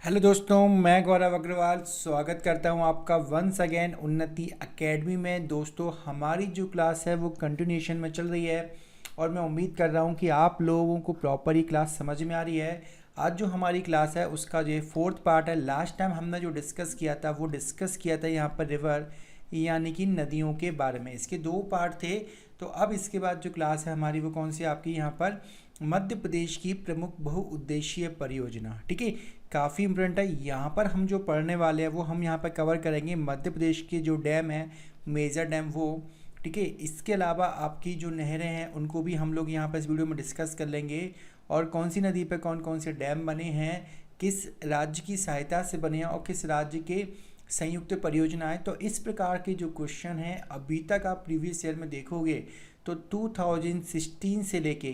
Hello दोस्तों, मैं गौरव अग्रवाल स्वागत करता हूं आपका वंस अगेन उन्नति एकेडमी में। दोस्तों, हमारी जो क्लास है वो कंटिन्यूशन में चल रही है और मैं उम्मीद कर रहा हूं कि आप लोगों को प्रॉपर ही क्लास समझ में आ रही है। आज जो हमारी क्लास है उसका जो फोर्थ पार्ट है। लास्ट टाइम हमने जो डिस्कस किया था वो डिस्कस किया था यहाँ पर रिवर यानी कि नदियों के बारे में। इसके दो पार्ट थे। तो अब इसके बाद जो क्लास है हमारी वो कौन सी आपकी यहाँ पर मध्य प्रदेश की प्रमुख बहुउद्देशीय परियोजना। ठीक है, काफ़ी इम्पोर्टेंट है। यहाँ पर हम जो पढ़ने वाले हैं वो हम यहाँ पर कवर करेंगे मध्य प्रदेश के जो डैम है, मेजर डैम वो। ठीक है, इसके अलावा आपकी जो नहरें हैं उनको भी हम लोग यहाँ पर इस वीडियो में डिस्कस कर लेंगे। और कौन सी नदी पर कौन कौन से डैम बने हैं, किस राज्य की सहायता से बने हैं और किस राज्य के संयुक्त परियोजना है। तो इस प्रकार के जो क्वेश्चन हैं अभी तक आप प्रीवियस ईयर में देखोगे तो 2016 से लेके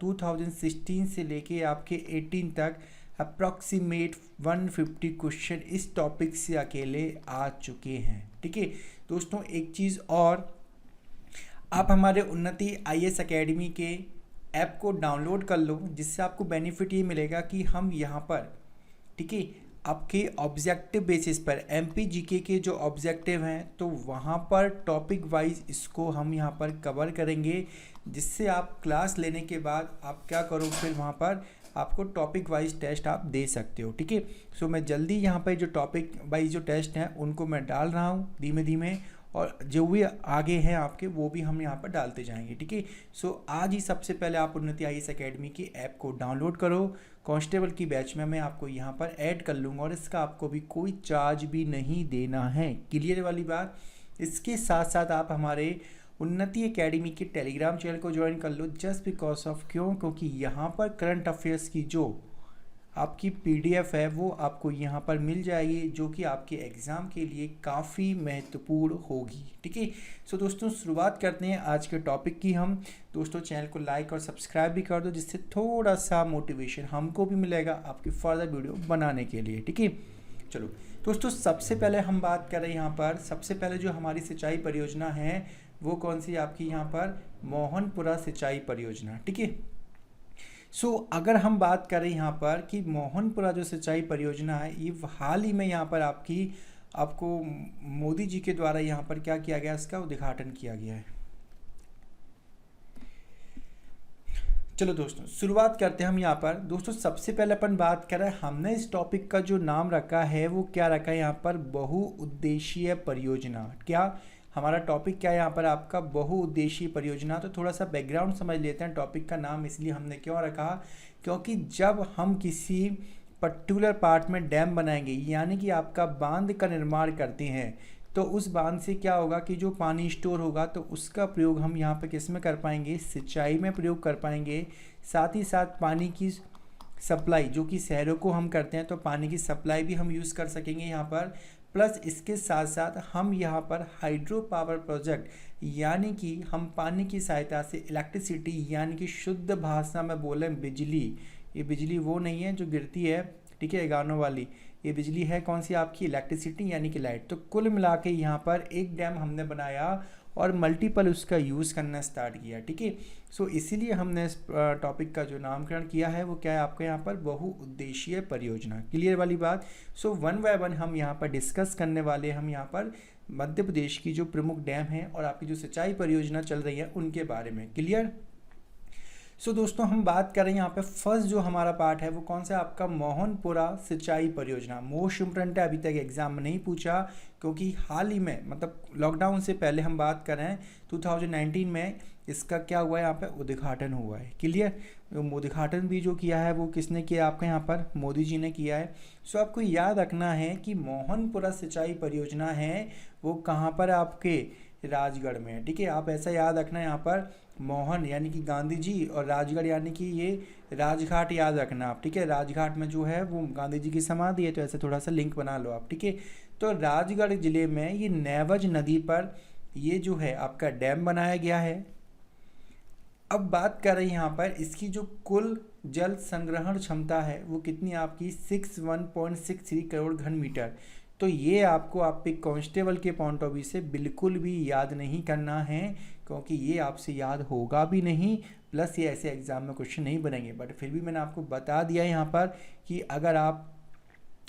2016 से लेके आपके 18 तक अप्रॉक्सीमेट 150 क्वेश्चन इस टॉपिक से अकेले आ चुके हैं। ठीक है दोस्तों, एक चीज़ और, आप हमारे उन्नति आईएएस एकेडमी के ऐप को डाउनलोड कर लो, जिससे आपको बेनिफिट ये मिलेगा कि हम यहाँ पर, ठीक है, आपके ऑब्जेक्टिव बेसिस पर एमपी जीके के जो ऑब्जेक्टिव हैं तो वहाँ पर टॉपिक वाइज इसको हम यहाँ पर कवर करेंगे, जिससे आप क्लास लेने के बाद आप क्या करो, फिर वहाँ पर आपको टॉपिक वाइज टेस्ट आप दे सकते हो। ठीक है, सो मैं जल्दी यहाँ पर जो टॉपिक वाइज जो टेस्ट हैं उनको मैं डाल रहा हूँ धीमे धीमे, और जो भी आगे हैं आपके वो भी हम यहाँ पर डालते जाएंगे। ठीक है, सो आज ही सबसे पहले आप उन्नति आईएएस एकेडमी की ऐप को डाउनलोड करो। कांस्टेबल की बैच में मैं आपको यहाँ पर ऐड कर लूँगा और इसका आपको भी कोई चार्ज भी नहीं देना है। क्लियर वाली बात। इसके साथ साथ आप हमारे उन्नति एकेडमी के टेलीग्राम चैनल को ज्वाइन कर लो, जस्ट बिकॉज ऑफ क्योंकि यहाँ पर करंट अफेयर्स की जो आपकी पीडीएफ है वो आपको यहाँ पर मिल जाएगी, जो कि आपके एग्ज़ाम के लिए काफ़ी महत्वपूर्ण होगी। ठीक है, सो दोस्तों शुरुआत करते हैं आज के टॉपिक की हम। दोस्तों चैनल को लाइक और सब्सक्राइब भी कर दो, जिससे थोड़ा सा मोटिवेशन हमको भी मिलेगा आपकी फर्दर वीडियो बनाने के लिए। ठीक है, चलो दोस्तों, सबसे पहले हम बात कर रहे हैं यहाँ पर, सबसे पहले जो हमारी सिंचाई परियोजना है वो कौन सी आपकी यहाँ पर मोहनपुरा सिंचाई परियोजना। ठीक है, सो अगर हम बात करें यहाँ पर कि मोहनपुरा जो सिंचाई परियोजना है ये हाल ही में यहाँ पर आपको मोदी जी के द्वारा यहाँ पर क्या किया गया, इसका उद्घाटन किया गया है। चलो दोस्तों शुरुआत करते हैं हम यहाँ पर। दोस्तों सबसे पहले अपन बात करें, हमने इस टॉपिक का जो नाम रखा है वो क्या रखा है यहाँ पर, बहुउद्देशीय परियोजना। क्या हमारा टॉपिक क्या है यहाँ पर आपका, बहुउद्देशीय परियोजना। तो थोड़ा सा बैकग्राउंड समझ लेते हैं टॉपिक का नाम इसलिए हमने क्यों रखा, क्योंकि जब हम किसी पर्टिकुलर पार्ट में डैम बनाएंगे यानी कि आपका बांध का निर्माण करते हैं, तो उस बांध से क्या होगा कि जो पानी स्टोर होगा तो उसका प्रयोग हम यहाँ पर किस में कर पाएंगे, सिंचाई में प्रयोग कर पाएंगे। साथ ही साथ पानी की सप्लाई जो कि शहरों को हम करते हैं तो पानी की सप्लाई भी हम यूज़ कर सकेंगे यहाँ पर। प्लस इसके साथ साथ हम यहाँ पर हाइड्रो पावर प्रोजेक्ट यानी कि हम पानी की सहायता से इलेक्ट्रिसिटी यानी कि शुद्ध भाषा में बोले बिजली, ये बिजली वो नहीं है जो गिरती है, ठीक है, गानों वाली, ये बिजली है कौन सी आपकी इलेक्ट्रिसिटी यानी कि लाइट। तो कुल मिला के यहाँ पर एक डैम हमने बनाया और मल्टीपल उसका यूज़ करना स्टार्ट किया। ठीक है, सो इसीलिए हमने इस टॉपिक का जो नामकरण किया है वो क्या है आपका यहाँ पर बहुउद्देशीय परियोजना। क्लियर वाली बात। सो वन बाय वन हम यहाँ पर डिस्कस करने वाले, हम यहाँ पर मध्य प्रदेश की जो प्रमुख डैम हैं और आपकी जो सिंचाई परियोजना चल रही है उनके बारे में। क्लियर। सो दोस्तों हम बात करें यहाँ पे फर्स्ट जो हमारा पार्ट है वो कौन सा आपका मोहनपुरा सिंचाई परियोजना। मोस्ट इम्पोर्टेंट है, अभी तक एग्जाम में नहीं पूछा क्योंकि हाल ही में मतलब लॉकडाउन से पहले हम बात कर रहे हैं 2019 में इसका क्या हुआ है यहाँ पे उद्घाटन हुआ है। क्लियर। उद्घाटन भी जो किया है वो किसने किया आपका यहाँ पर, मोदी जी ने किया है। सो आपको याद रखना है कि मोहनपुरा सिंचाई परियोजना है वो कहाँ पर आपके राजगढ़ में है। ठीक है, आप ऐसा याद रखना यहाँ पर मोहन यानी कि गांधी जी और राजगढ़ यानी कि ये राजघाट याद रखना आप। ठीक है, राजघाट में जो है वो गांधी जी की समाधि है, तो ऐसे थोड़ा सा लिंक बना लो आप। ठीक है, तो राजगढ़ जिले में ये नेवज नदी पर ये जो है आपका डैम बनाया गया है। अब बात कर रहे हैं यहाँ पर इसकी जो कुल जल संग्रहण क्षमता है वो कितनी आपकी 61.63 करोड़ घन मीटर। तो ये आपको आपके कांस्टेबल के पॉइंट ऑफ व्यू से बिल्कुल भी याद नहीं करना है, क्योंकि ये आपसे याद होगा भी नहीं, प्लस ये ऐसे एग्जाम में क्वेश्चन नहीं बनेंगे। बट फिर भी मैंने आपको बता दिया यहाँ पर कि अगर आप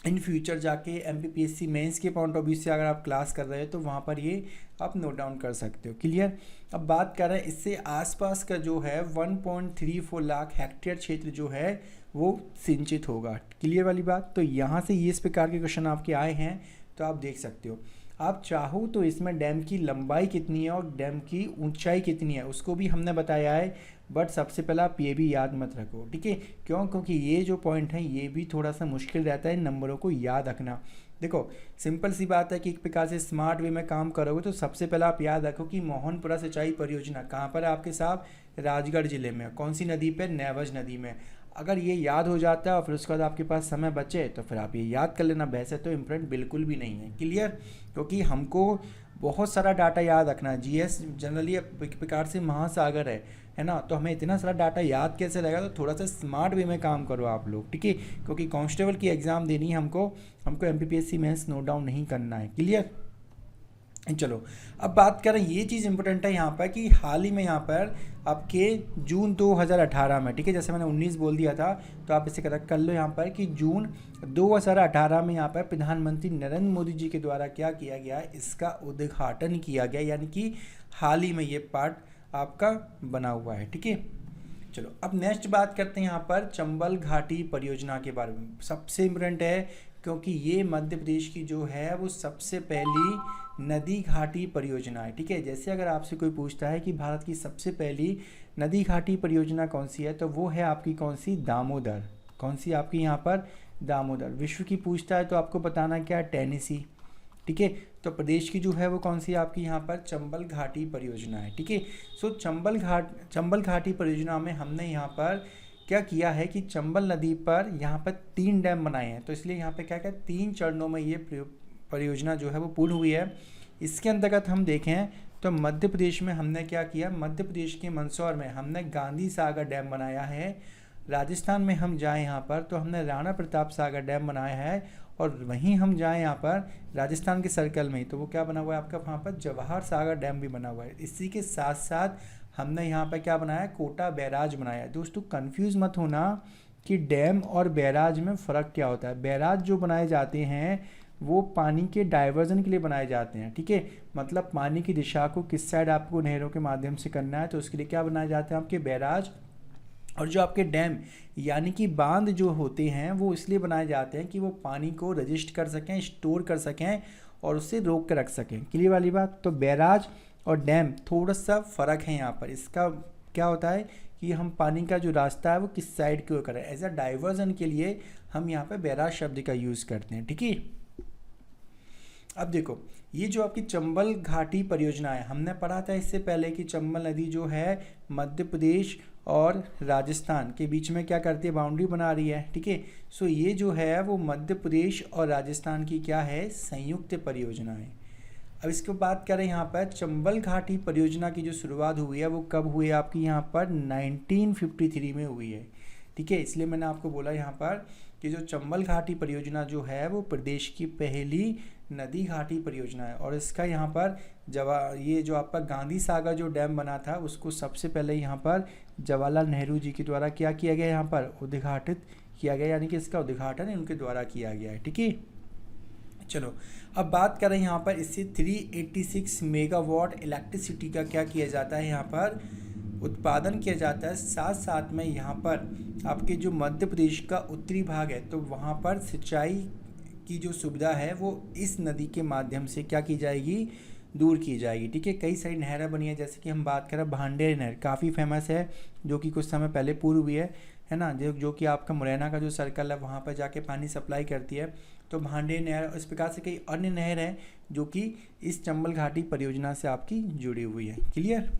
इन फ्यूचर जाके एमपीपीएससी मेंस के पॉइंट ऑफ व्यू से अगर आप क्लास कर रहे हो तो वहाँ पर ये आप नोट डाउन कर सकते हो। क्लियर। अब बात कर रहे हैं इससे आसपास का जो है 1.34 लाख हेक्टेयर क्षेत्र जो है वो सिंचित होगा। क्लियर वाली बात। तो यहाँ से ये इस प्रकार के क्वेश्चन आपके आए हैं तो आप देख सकते हो। आप चाहो तो इसमें डैम की लंबाई कितनी है और डैम की ऊंचाई कितनी है उसको भी हमने बताया है, बट सबसे पहले आप ये भी याद मत रखो, ठीक है। क्यों? क्योंकि ये जो पॉइंट है ये भी थोड़ा सा मुश्किल रहता है नंबरों को याद रखना। देखो सिंपल सी बात है कि एक प्रकार से स्मार्ट वे में काम करोगे तो सबसे पहले आप याद रखो कि मोहनपुरा सिंचाई परियोजना कहाँ पर है आपके साथ, राजगढ़ जिले में। कौन सी नदी पर? नेवज नदी में। अगर ये याद हो जाता है और फिर उसके बाद आपके पास समय बचे तो फिर आप ये याद कर लेना, वैसे तो इम्पोर्टेंट बिल्कुल भी नहीं है। क्लियर। क्योंकि हमको बहुत सारा डाटा याद रखना है। जीएस जनरली एक प्रकार से महासागर है ना, तो हमें इतना सारा डाटा याद कैसे रहेगा? तो थोड़ा सा स्मार्ट वे में काम करो आप लोग, ठीक है। क्योंकि कांस्टेबल की एग्ज़ाम देनी है हमको एमपीपीएससी मेंस नोट डाउन नहीं करना है। क्लियर। चलो अब बात करें, ये चीज़ इंपॉर्टेंट है यहाँ पर कि हाल ही में यहाँ पर आपके जून 2018 में, ठीक है, जैसे मैंने 19 बोल दिया था तो आप इसे करेक्ट कर लो यहाँ पर कि जून 2018 में यहाँ पर प्रधानमंत्री नरेंद्र मोदी जी के द्वारा क्या किया गया, इसका उद्घाटन किया गया, यानी कि हाल ही में ये पार्ट आपका बना हुआ है, ठीक है। चलो अब नेक्स्ट बात करते हैं यहाँ पर चंबल घाटी परियोजना के बारे में। सबसे इम्पोर्टेंट है क्योंकि ये मध्य प्रदेश की जो है वो सबसे पहली नदी घाटी परियोजना है, ठीक है। जैसे अगर आपसे कोई पूछता है कि भारत की सबसे पहली नदी घाटी परियोजना कौन सी है तो वो है आपकी कौन सी, दामोदर। कौन सी आपकी यहाँ पर, दामोदर। विश्व की पूछता है तो आपको बताना क्या, टेनेसी, ठीक है। तो प्रदेश की जो है वो कौन सी आपकी यहाँ पर चंबल घाटी परियोजना है, ठीक है। सो चंबल घाटी परियोजना में हमने यहाँ पर क्या किया है कि चंबल नदी पर यहाँ पर 3 डैम बनाए हैं, तो इसलिए यहाँ पे क्या 3 चरणों में ये परियोजना जो है वो पूर्ण हुई है। इसके अंतर्गत हम देखें तो मध्य प्रदेश में हमने क्या किया, मध्य प्रदेश के मंदसौर में हमने गांधी सागर डैम बनाया है। राजस्थान में हम जाएं यहाँ पर तो हमने राणा प्रताप सागर डैम बनाया है, और वहीं हम जाएं यहाँ पर राजस्थान के सर्कल में तो वो क्या बना हुआ है आपका, वहाँ पर जवाहर सागर डैम भी बना हुआ है। इसी के साथ साथ हमने यहाँ पर क्या बनाया, कोटा बैराज बनाया है। दोस्तों कंफ्यूज मत होना कि डैम और बैराज में फ़र्क क्या होता है। बैराज जो बनाए जाते हैं वो पानी के डाइवर्जन के लिए बनाए जाते हैं, ठीक है। मतलब पानी की दिशा को किस साइड आपको नहरों के माध्यम से करना है तो उसके लिए क्या बनाए जाते हैं आपके बैराज। और जो आपके डैम यानी कि बांध जो होते हैं वो इसलिए बनाए जाते हैं कि वो पानी को रजिस्ट कर सकें, स्टोर कर सकें और उससे रोक कर रख सकें। क्लियर वाली बात। तो बैराज और डैम थोड़ा सा फ़र्क है यहाँ पर। इसका क्या होता है कि हम पानी का जो रास्ता है वो किस साइड की ओर करें, एज अ डाइवर्जन के लिए हम यहाँ पर बैराज शब्द का यूज़ करते हैं, ठीक है। अब देखो ये जो आपकी चंबल घाटी परियोजना है, हमने पढ़ा था इससे पहले कि चंबल नदी जो है मध्य प्रदेश और राजस्थान के बीच में क्या करती है, बाउंड्री बना रही है, ठीक है। सो ये जो है वो मध्य प्रदेश और राजस्थान की क्या है, संयुक्त परियोजना है। अब इसको बात करें यहाँ पर चंबल घाटी परियोजना की जो शुरुआत हुई है वो कब हुई है आपकी यहाँ पर 1953 में हुई है, ठीक है। इसलिए मैंने आपको बोला यहाँ पर कि जो चंबल घाटी परियोजना जो है वो प्रदेश की पहली नदी घाटी परियोजना है। और इसका यहाँ पर ये जो आपका गांधी सागर जो डैम बना था उसको सबसे पहले यहाँ पर जवाहरलाल नेहरू जी के द्वारा क्या किया गया, यहाँ पर उद्घाटित किया गया, यानी कि इसका उद्घाटन उनके द्वारा किया गया है, ठीक है। चलो अब बात करें यहाँ पर इससे 386 मेगावाट इलेक्ट्रिसिटी का क्या किया जाता है, यहाँ पर उत्पादन किया जाता है। साथ साथ में यहाँ पर आपके जो मध्य प्रदेश का उत्तरी भाग है तो वहाँ पर सिंचाई की जो सुविधा है वो इस नदी के माध्यम से क्या की जाएगी, दूर की जाएगी, ठीक है। कई सारी नहरें बनी है, जैसे कि हम बात करें भांडेर नहर काफ़ी फेमस है जो कि कुछ समय पहले पूर्व हुई है ना, जो कि आपका मुरैना का जो सर्कल है वहाँ पर जाके पानी सप्लाई करती है। तो भांडेर नहर इस प्रकार से कई अन्य नहर हैं जो कि इस चंबल घाटी परियोजना से आपकी जुड़ी हुई है। क्लियर।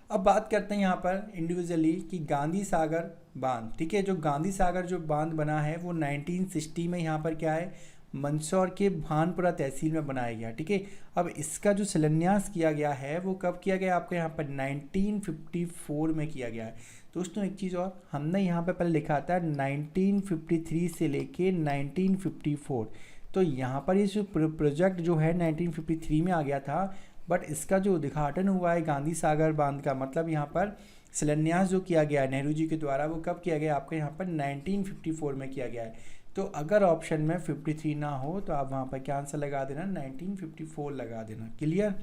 अब बात करते हैं यहाँ पर इंडिविजुअली कि गांधी सागर बांध, ठीक है। जो गांधी सागर जो बांध बना है वो 1960 में यहाँ पर क्या है, मंदसौर के भानपुरा तहसील में बनाया गया, ठीक है। अब इसका जो शिलान्यास किया गया है वो कब किया गया आपको यहाँ पर 1954 में किया गया है। दोस्तों एक चीज़ और, हमने यहाँ पर पहले लिखा था 1953 से लेके 1954, तो यहाँ पर ये जो प्रोजेक्ट जो है 1953 में आ गया था, बट इसका जो उद्घाटन हुआ है गांधी सागर बांध का, मतलब यहाँ पर शिलान्यास जो किया गया है नेहरू जी के द्वारा वो कब किया गया आपका यहाँ पर 1954 में किया गया है। तो अगर ऑप्शन में 53 ना हो तो आप वहाँ पर क्या आंसर लगा देना, 1954 लगा देना। क्लियर।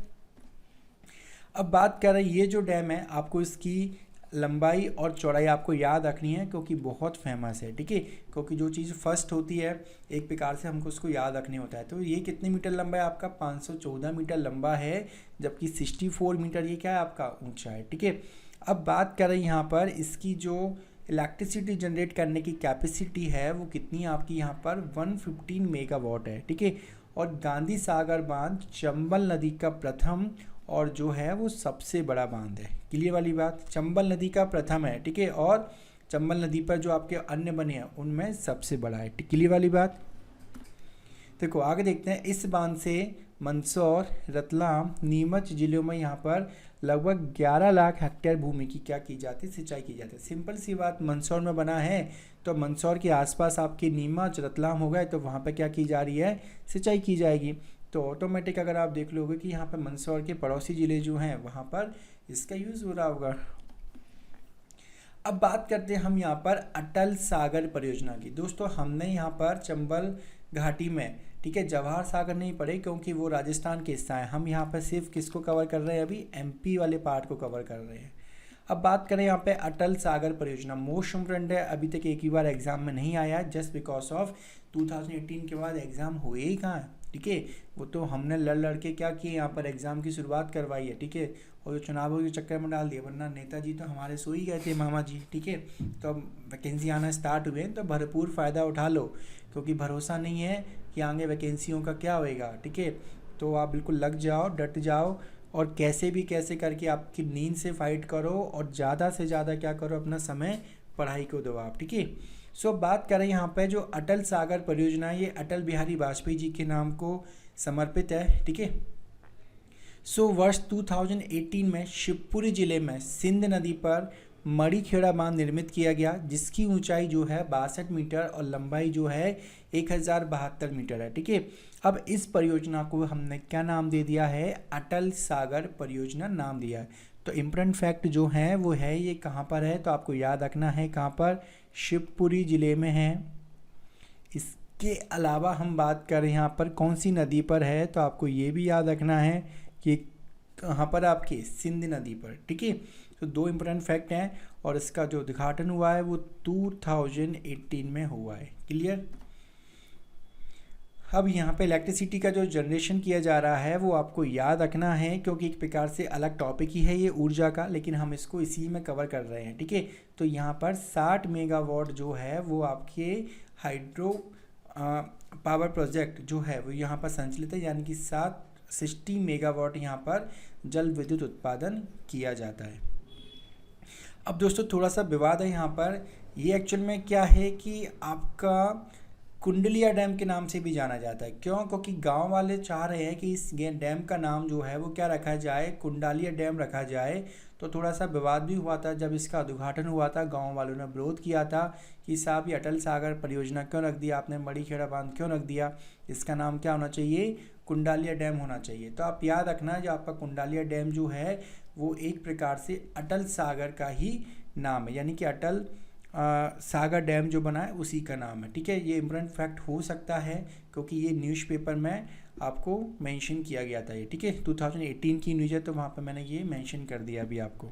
अब बात कर रहे हैं ये जो डैम है, आपको इसकी लंबाई और चौड़ाई आपको याद रखनी है क्योंकि बहुत फेमस है, ठीक है। क्योंकि जो चीज़ फर्स्ट होती है एक प्रकार से हमको उसको याद रखनी होता है। तो ये कितने मीटर लंबा है आपका, 514 मीटर लंबा है, जबकि 64 मीटर ये क्या है आपका ऊंचा है, ठीक है। अब बात करें यहाँ पर इसकी जो इलेक्ट्रिसिटी जनरेट करने की कैपेसिटी है वो कितनी है आपकी यहाँ पर 115 मेगावाट है, ठीक है। और गांधी सागर बांध चंबल नदी का प्रथम और जो है वो सबसे बड़ा बांध है। क्लियर वाली बात, चंबल नदी का प्रथम है, ठीक है, और चंबल नदी पर जो आपके अन्य बने हैं उनमें सबसे बड़ा है। क्लियर वाली बात। देखो आगे देखते हैं, इस बांध से मंदसौर, रतलाम, नीमच जिलों में यहाँ पर लगभग 11 लाख हेक्टेयर भूमि की क्या की जाती है, सिंचाई की जाती है। सिंपल सी बात, मंदसौर में बना है तो मंदसौर के आसपास आपके नीमच, रतलाम हो गए तो वहाँ पर क्या की जा रही है, सिंचाई की जाएगी। तो ऑटोमेटिक अगर आप देख लोगे कि यहाँ पर मंदसौर के पड़ोसी ज़िले जो हैं वहाँ पर इसका यूज़ हो रहा होगा। अब बात करते हैं हम यहाँ पर अटल सागर परियोजना की। दोस्तों हमने यहाँ पर चंबल घाटी में, ठीक है, जवाहर सागर नहीं पढ़े क्योंकि वो राजस्थान के हिस्सा है। हम यहाँ पर सिर्फ किसको कवर कर रहे हैं, अभी एमपी वाले पार्ट को कवर कर रहे हैं। अब बात करें यहाँ पे अटल सागर परियोजना, मोस्ट इम्पोर्टेंट है, अभी तक एक ही बार एग्जाम में नहीं आया है, जस्ट बिकॉज ऑफ 2018 के बाद एग्जाम हुए ही कहाँ है, ठीक है। वो तो हमने लड़ के क्या किए, यहाँ पर एग्जाम की शुरुआत करवाई है, ठीक है, और जो चुनावों के चक्कर में डाल दिया, वरना नेताजी तो हमारे सो ही गए थे, मामा जी, ठीक है। तो अब वैकेंसी आना स्टार्ट हुए हैं तो भरपूर फ़ायदा उठा लो, क्योंकि भरोसा नहीं है कि आगे वैकेंसियों का क्या होएगा, ठीक है। तो आप बिल्कुल लग जाओ, डट जाओ, और कैसे भी कैसे करके आपकी नींद से फाइट करो और ज़्यादा से ज़्यादा क्या करो, अपना समय पढ़ाई को दो आप, ठीक है। सो बात करें यहाँ पे जो अटल सागर परियोजना है, ये अटल बिहारी वाजपेयी जी के नाम को समर्पित है, ठीक है। सो वर्ष 2018 में शिवपुरी जिले में सिंध नदी पर मड़ीखेड़ा बांध निर्मित किया गया, जिसकी ऊंचाई जो है 62 मीटर और लंबाई जो है 1072 मीटर है, ठीक है। अब इस परियोजना को हमने क्या नाम दे दिया है, अटल सागर परियोजना नाम दिया है। तो इम्पोर्टेंट फैक्ट जो है वो है ये कहाँ पर है, तो आपको याद रखना है कहाँ पर, शिवपुरी जिले में है। इसके अलावा हम बात करें यहाँ पर कौन सी नदी पर है, तो आपको ये भी याद रखना है कि कहाँ पर, आपकी सिंध नदी पर, ठीक है। तो दो इम्पोर्टेंट फैक्ट हैं, और इसका जो उद्घाटन हुआ है वो 2018 में हुआ है। क्लियर। अब यहाँ पे इलेक्ट्रिसिटी का जो जनरेशन किया जा रहा है वो आपको याद रखना है, क्योंकि एक प्रकार से अलग टॉपिक ही है ये ऊर्जा का, लेकिन हम इसको इसी में कवर कर रहे हैं, ठीक है। तो यहाँ पर 60 मेगावाट जो है वो आपके हाइड्रो पावर प्रोजेक्ट जो है वो यहाँ पर संचालित है, यानी कि 60 मेगावाट यहाँ पर जल विद्युत उत्पादन किया जाता है। अब दोस्तों थोड़ा सा विवाद है यहाँ पर, ये एक्चुअल में क्या है कि आपका कुंडलिया डैम के नाम से भी जाना जाता है। क्यों? क्योंकि गांव वाले चाह रहे हैं कि इस डैम का नाम जो है वो क्या रखा जाए, कुंडालिया डैम रखा जाए। तो थोड़ा सा विवाद भी हुआ था जब इसका उद्घाटन हुआ था, गांव वालों ने विरोध किया था कि साहब ये अटल सागर परियोजना क्यों रख दिया आपने, मड़ीखेड़ा बांध क्यों रख दिया, इसका नाम क्या होना चाहिए, कुंडालिया डैम होना चाहिए। तो आप याद रखना जो आपका कुंडालिया डैम जो है वो एक प्रकार से अटल सागर का ही नाम है, यानी कि अटल सागर डैम जो बना है उसी का नाम है, ठीक है। ये इम्पोर्टेंट फैक्ट हो सकता है क्योंकि ये न्यूज़पेपर में आपको मेंशन किया गया था ये, ठीक है। 2018 की न्यूज़ है तो वहाँ पर मैंने ये मेंशन कर दिया अभी आपको।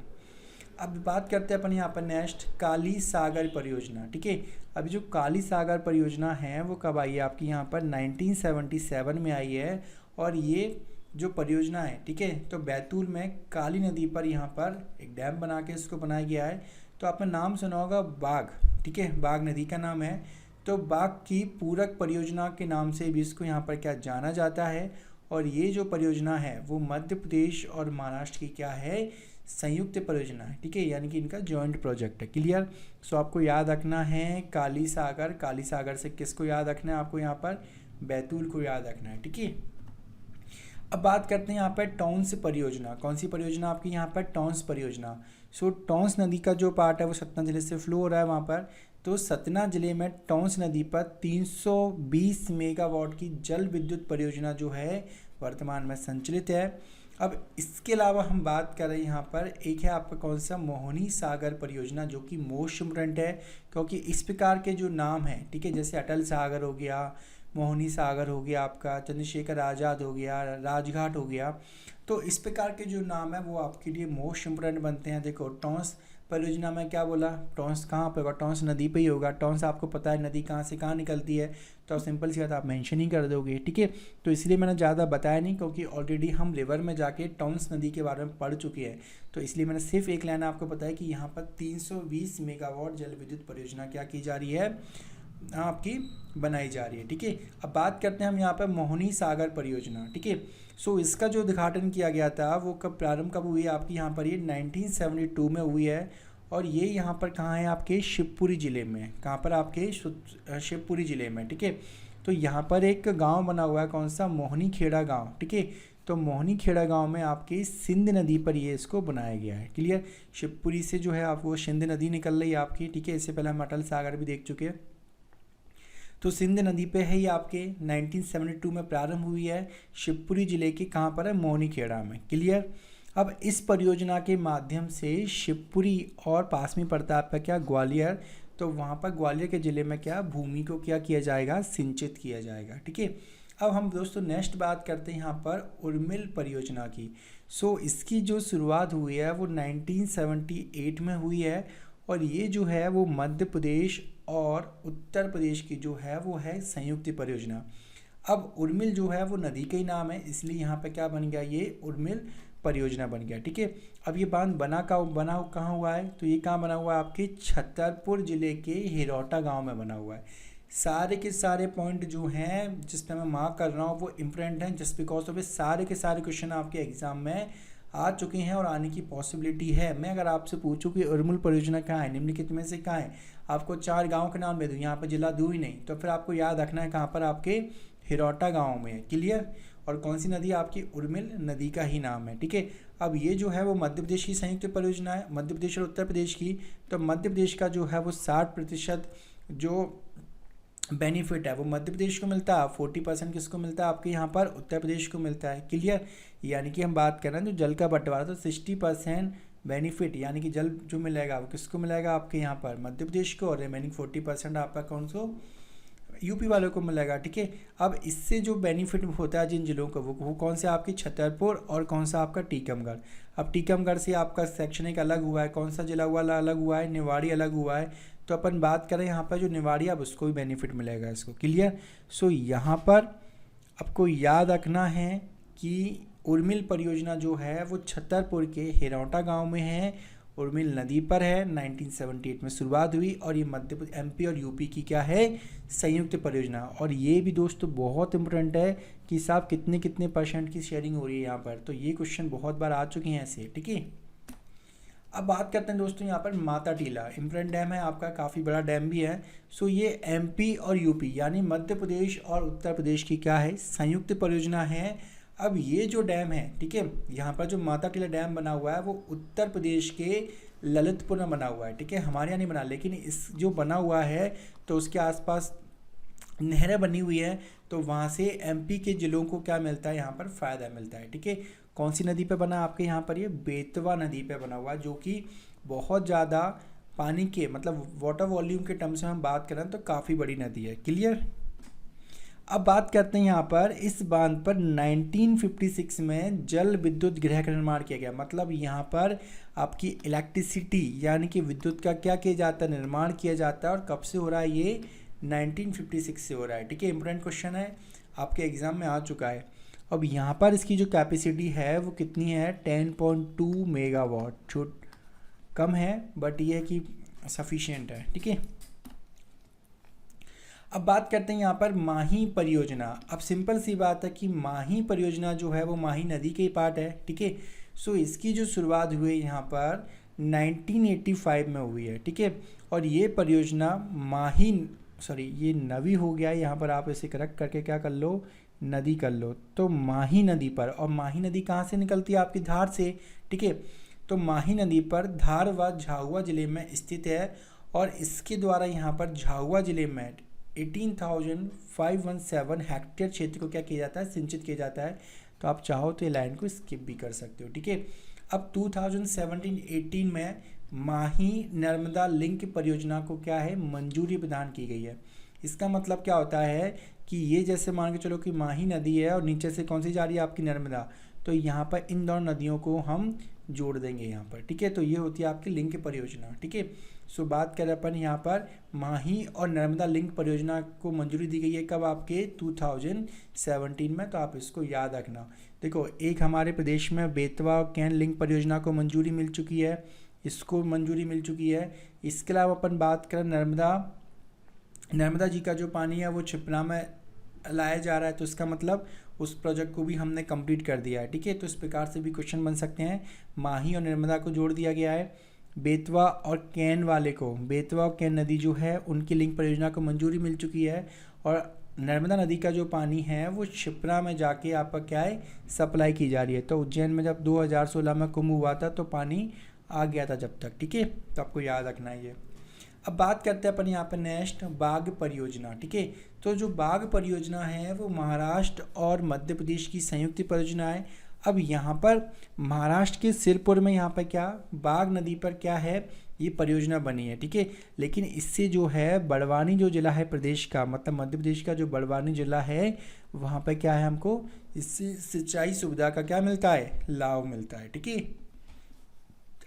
अब बात करते हैं अपन यहाँ पर नेक्स्ट काली सागर परियोजना, ठीक है। अभी जो काली सागर परियोजना है वो कब आई है आपकी यहाँ पर 1977 में आई है, और ये जो परियोजना है, ठीक है, तो बैतूल में काली नदी पर यहाँ पर एक डैम बना के इसको बनाया गया है। तो आपने नाम सुना होगा बाघ, ठीक है, बाघ नदी का नाम है। तो बाघ की पूरक परियोजना के नाम से भी इसको यहाँ पर क्या जाना जाता है, और ये जो परियोजना है वो मध्य प्रदेश और महाराष्ट्र की क्या है, संयुक्त परियोजना है, ठीक है, यानी कि इनका जॉइंट प्रोजेक्ट है। क्लियर। सो आपको याद रखना है काली सागर, काली सागर से किसको याद रखना है आपको, यहाँ पर बैतूल को याद रखना है, ठीक है। अब बात करते हैं यहाँ पर टॉन्स परियोजना, कौन सी परियोजना आपकी यहाँ पर, टॉन्स परियोजना। सो टॉन्स नदी का जो पार्ट है वो सतना जिले से फ्लो हो रहा है वहाँ पर। तो सतना जिले में टॉन्स नदी पर 320 मेगावाट की जल विद्युत परियोजना जो है वर्तमान में संचालित है। अब इसके अलावा हम बात कर रहे हैं यहाँ पर, एक है आपका कौन सा, मोहिनी सागर परियोजना, जो कि मोस्ट इम्पोर्टेंट है, क्योंकि इस प्रकार के जो नाम हैं, ठीक है, जैसे अटल सागर हो गया, मोहिनी सागर हो गया, आपका चंद्रशेखर आज़ाद हो गया, राजघाट हो गया, तो इस प्रकार के जो नाम है वो आपके लिए मोस्ट इम्पोर्टेंट बनते हैं। देखो टॉन्स परियोजना में क्या बोला, टॉन्स कहाँ पे होगा, टॉन्स नदी पे ही होगा। टॉन्स आपको पता है नदी कहाँ से कहाँ निकलती है, तो सिंपल सी बात आप मेंशन ही कर दोगे, ठीक है। तो इसलिए मैंने ज़्यादा बताया नहीं, क्योंकि ऑलरेडी हम रिवर में जाके टॉन्स नदी के बारे में पढ़ चुके हैं, तो इसलिए मैंने सिर्फ एक लाइन आपको बताया कि यहाँ पर 320 मेगावाट जल विद्युत परियोजना क्या की जा रही है, आपकी बनाई जा रही है, ठीक है। अब बात करते हैं हम यहाँ पर मोहिनी सागर परियोजना, ठीक है। सो इसका जो उद्घाटन किया गया था वो प्रारंभ कब हुई है आपकी, यहाँ पर ये 1972 में हुई है, और ये यहाँ पर कहाँ है, आपके शिवपुरी ज़िले में। कहाँ पर, आपके शिवपुरी ज़िले में, ठीक है। तो यहाँ पर एक गांव बना हुआ है, कौन सा, मोहिनी खेड़ा गांव, ठीक है। तो मोहिनी खेड़ा गांव में आपकी सिंध नदी पर ये इसको बनाया गया है, क्लियर। शिवपुरी से जो है आपको सिंध नदी निकल रही है आपकी, ठीक है। इससे पहले हम अटल सागर भी देख चुके हैं। तो सिंध नदी पे है ये आपके 1972 में प्रारंभ हुई है, शिवपुरी ज़िले के कहाँ पर है, मोहिनी खेड़ा में, क्लियर। अब इस परियोजना के माध्यम से शिवपुरी और पास में पड़ता है आपका क्या, ग्वालियर, तो वहाँ पर ग्वालियर के ज़िले में क्या, भूमि को क्या किया जाएगा, सिंचित किया जाएगा, ठीक है। अब हम दोस्तों नेक्स्ट बात करते हैं यहाँ पर उर्मिल परियोजना की। सो इसकी जो शुरुआत हुई है वो 1978 में हुई है, और ये जो है वो मध्य प्रदेश और उत्तर प्रदेश की जो है वो है संयुक्त परियोजना। अब उर्मिल जो है वो नदी का ही नाम है, इसलिए यहाँ पे क्या बन गया, ये उर्मिल परियोजना बन गया, ठीक है। अब ये बांध बना कहाँ हुआ है, तो ये कहाँ बना हुआ है, आपके छतरपुर ज़िले के हिरौटा गांव में बना हुआ है। सारे के सारे पॉइंट जो हैं जिस पे मैं मार्क कर रहा हूँ वो इम्पोर्टेंट हैं, जस्ट बिकॉज ऑफ सारे के सारे क्वेश्चन आपके एग्जाम में आ चुके हैं और आने की पॉसिबिलिटी है। मैं अगर आपसे पूछूं कि उर्मिल परियोजना कहाँ है, निम्नलिखित में से कहाँ है, आपको 4 गांव के नाम दे दूँ, यहाँ पर जिला दूँ ही नहीं, तो फिर आपको याद रखना है कहाँ पर, आपके हिरौटा गांव में है, क्लियर। और कौन सी नदी, आपकी उर्मिल नदी का ही नाम है, ठीक है। अब ये जो है वो मध्य प्रदेश की संयुक्त परियोजना है, मध्य प्रदेश और उत्तर प्रदेश की। तो मध्य प्रदेश का जो है वो 60% जो बेनिफिट है वो मध्य प्रदेश को मिलता है, 40% किसको मिलता है, आपके यहाँ पर उत्तर प्रदेश को मिलता है, क्लियर। यानी कि हम बात कर रहे हैं जो जल का बंटवारा, तो 60% बेनिफिट यानी कि जल जो मिलेगा वो किसको मिलेगा, आपके यहाँ पर मध्य प्रदेश को, और रिमेनिंग 40% आपका कौन सो, यूपी वालों को मिलेगा, ठीक है। अब इससे जो बेनिफिट होता है जिन जिलों को, वो कौन से, आपके छतरपुर और कौन सा आपका टीकमगढ़। अब टीकमगढ़ से आपका सेक्शन एक अलग हुआ है, कौन सा जिला हुआ, अलग हुआ है, निवाड़ी अलग हुआ है। तो अपन बात करें यहाँ पर जो निवाड़ी, अब उसको भी बेनिफिट मिलेगा इसको, क्लियर। सो यहाँ पर आपको याद रखना है कि उर्मिल परियोजना जो है वो छतरपुर के हिरौटा गांव में है, उर्मिल नदी पर है, 1978 में शुरुआत हुई, और ये मध्य प्रदेश, एमपी और यूपी की क्या है, संयुक्त परियोजना। और ये भी दोस्तों बहुत इंपॉर्टेंट है कि साहब कितने कितने % की शेयरिंग हो रही है यहाँ पर, तो ये क्वेश्चन बहुत बार आ चुके हैं ऐसे, ठीक है। अब बात करते हैं दोस्तों यहाँ पर माता टीला, इम्पोर्टेंट डैम है आपका, काफ़ी बड़ा डैम भी है। सो ये एमपी और यूपी यानी मध्य प्रदेश और उत्तर प्रदेश की क्या है, संयुक्त परियोजना है। अब ये जो डैम है, ठीक है, यहाँ पर जो माता टीला डैम बना हुआ है वो उत्तर प्रदेश के ललितपुर में बना हुआ है, ठीक है, हमारे यहाँ नहीं बना, लेकिन इस जो बना हुआ है तो उसके आसपास नहरें बनी हुई है, तो वहाँ से एमपी के ज़िलों को क्या मिलता है, यहाँ पर फ़ायदा मिलता है, ठीक है। कौन सी नदी पे बना आपके यहाँ पर, ये बेतवा नदी पे बना हुआ है, जो कि बहुत ज़्यादा पानी के मतलब वाटर वॉल्यूम के टर्म्स में हम बात करें तो काफ़ी बड़ी नदी है, क्लियर। अब बात करते हैं यहाँ पर इस बांध पर 1956 में जल विद्युत गृह का निर्माण किया गया, मतलब यहाँ पर आपकी इलेक्ट्रिसिटी यानी कि विद्युत का क्या किया जाता है, निर्माण किया जाता है। और कब से हो रहा है, ये 1956 से हो रहा है, ठीक है। इंपॉर्टेंट क्वेश्चन है, आपके एग्जाम में आ चुका है। अब यहाँ पर इसकी जो कैपेसिटी है वो कितनी है, 10.2 मेगावाट, छोट कम है बट ये है कि सफिशिएंट है, ठीक है। अब बात करते हैं यहाँ पर माही परियोजना। अब सिंपल सी बात है कि माही परियोजना जो है वो माही नदी के ही पार्ट है, ठीक है। सो इसकी जो शुरुआत हुई यहाँ पर 1985 में हुई है, ठीक है। और ये परियोजना ये नवी हो गया है, यहाँ पर आप इसे करेक्ट करके क्या कर लो, नदी कर लो। तो माही नदी पर, और माही नदी कहाँ से निकलती है, आपकी धार से, ठीक है। तो माही नदी पर धार व झाबुआ ज़िले में स्थित है, और इसके द्वारा यहाँ पर झाबुआ ज़िले में 18,517 हेक्टेयर क्षेत्र को क्या किया जाता है, सिंचित किया जाता है। तो आप चाहो तो ये लाइन को स्किप भी कर सकते हो, ठीक है। अब 2017-18 में माही नर्मदा लिंक परियोजना को क्या है, मंजूरी प्रदान की गई है। इसका मतलब क्या होता है कि ये जैसे मान के चलो कि माही नदी है और नीचे से कौन सी जा रही है आपकी, नर्मदा, तो यहाँ पर इन दोनों नदियों को हम जोड़ देंगे यहाँ पर, ठीक है। तो ये होती है आपकी लिंक परियोजना, ठीक है। सो बात करें अपन यहाँ पर माही और नर्मदा लिंक परियोजना को मंजूरी दी गई है कब, आपके 2017 में, तो आप इसको याद रखना। देखो, एक हमारे प्रदेश में बेतवा और कैन लिंक परियोजना को मंजूरी मिल चुकी है, इसको मंजूरी मिल चुकी है। इसके अलावा अपन बात करें नर्मदा जी का जो पानी है वो क्षिप्रा में लाया जा रहा है, तो इसका मतलब उस प्रोजेक्ट को भी हमने कंप्लीट कर दिया है, ठीक है। तो इस प्रकार से भी क्वेश्चन बन सकते हैं। माही और नर्मदा को जोड़ दिया गया है। बेतवा और कैन वाले को, बेतवा और कैन नदी जो है उनकी लिंक परियोजना को मंजूरी मिल चुकी है, और नर्मदा नदी का जो पानी है वो क्षिप्रा में जाके आपका क्या है, सप्लाई की जा रही है। तो उज्जैन में जब 2016 में कुंभ हुआ था तो पानी आ गया था जब तक, ठीक है। तो आपको याद रखना है ये। अब बात करते हैं अपन यहाँ पर नेक्स्ट बाघ परियोजना, ठीक है। तो जो बाघ परियोजना है वो महाराष्ट्र और मध्य प्रदेश की संयुक्त परियोजना है। अब यहाँ पर महाराष्ट्र के सिरपुर में यहाँ पर क्या, बाघ नदी पर क्या है, ये परियोजना बनी है, ठीक है। लेकिन इससे जो है बड़वानी जो जिला है प्रदेश का, मतलब मध्य प्रदेश का जो बड़वानी जिला है, वहाँ पर क्या है, हमको इससे सिंचाई सुविधा का क्या मिलता है, लाभ मिलता है, ठीक है।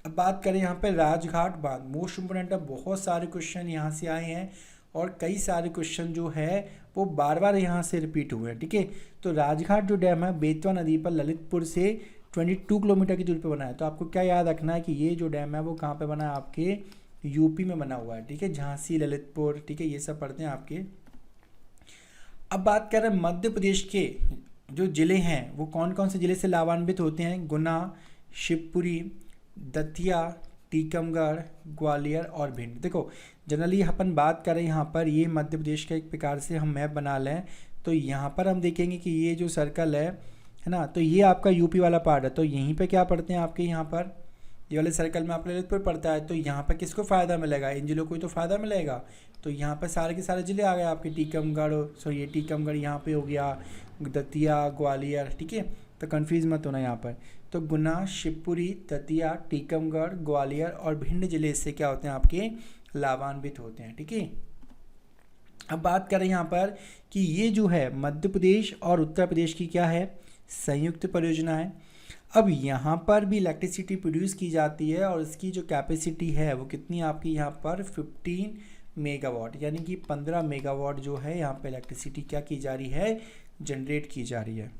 अब बात करें यहाँ पे राजघाट बांध, मोस्ट इम्पोर्टेंट है, बहुत सारे क्वेश्चन यहाँ से आए हैं और कई सारे क्वेश्चन जो है वो बार बार यहाँ से रिपीट हुए हैं, ठीक है। तो राजघाट जो डैम है बेतवा नदी पर ललितपुर से 22 किलोमीटर की दूरी पर बना है। तो आपको क्या याद रखना है कि ये जो डैम है वो कहाँ पे बना है, आपके यूपी में बना हुआ है, ठीक है। झांसी, ललितपुर, ठीक है, ये सब पढ़ते हैं आपके। अब बात कर रहे हैं मध्य प्रदेश के जो ज़िले हैं वो कौन कौन से ज़िले से लाभान्वित होते हैं, गुना, शिवपुरी, दतिया, टीकमगढ़, ग्वालियर और भिंड। देखो, जनरली अपन बात करें यहाँ पर, ये मध्य प्रदेश का एक प्रकार से हम मैप बना लें तो यहाँ पर हम देखेंगे कि ये जो सर्कल है ना, तो ये आपका यूपी वाला पार्ट है। तो यहीं पे क्या पढ़ते हैं आपके, यहाँ पर ये वाले सर्कल में आप ललितपुर पड़ता है, तो यहाँ पर किसको फ़ायदा मिलेगा, इन जिलों को ही तो फ़ायदा मिलेगा। तो यहाँ पर सारे के सारे ज़िले आ गए आपके, टीकमगढ़, सॉरी ये टीकमगढ़ यहाँ पे हो गया, दतिया, ग्वालियर, ठीक है। तो कन्फ्यूज़ मत होना यहाँ पर। तो गुना, शिवपुरी, दतिया, टीकमगढ़, ग्वालियर और भिंड जिले इससे क्या होते हैं, आपके लाभान्वित होते हैं, ठीक है। अब बात करें यहाँ पर कि ये जो है मध्य प्रदेश और उत्तर प्रदेश की क्या है, संयुक्त परियोजना है। अब यहाँ पर भी इलेक्ट्रिसिटी प्रोड्यूस की जाती है और इसकी जो कैपेसिटी है वो कितनी आपकी यहाँ पर 15 मेगावाट, यानी कि 15 मेगावाट जो है यहाँ पर इलेक्ट्रिसिटी क्या की जा रही है, जनरेट की जा रही है।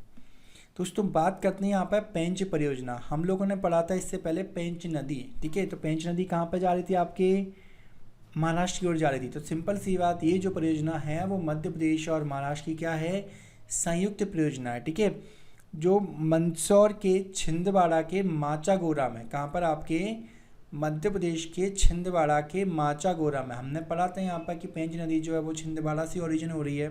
दोस्तों बात करते हैं यहाँ पर पेंच परियोजना। हम लोगों ने पढ़ा था इससे पहले पेंच नदी, ठीक है। तो पेंच नदी कहाँ पर जा रही थी, आपके महाराष्ट्र की ओर जा रही थी। तो सिंपल सी बात, ये जो परियोजना है वो मध्य प्रदेश और महाराष्ट्र की क्या है, संयुक्त परियोजना है, ठीक है। जो मंदसौर के छिंदवाड़ा के माचागोरा में, कहाँ पर, आपके मध्य प्रदेश के छिंदवाड़ा के माचागोरा में, हमने पढ़ा था यहाँ पर कि पेंच नदी जो है वो छिंदवाड़ा से ओरिजिन हो रही है।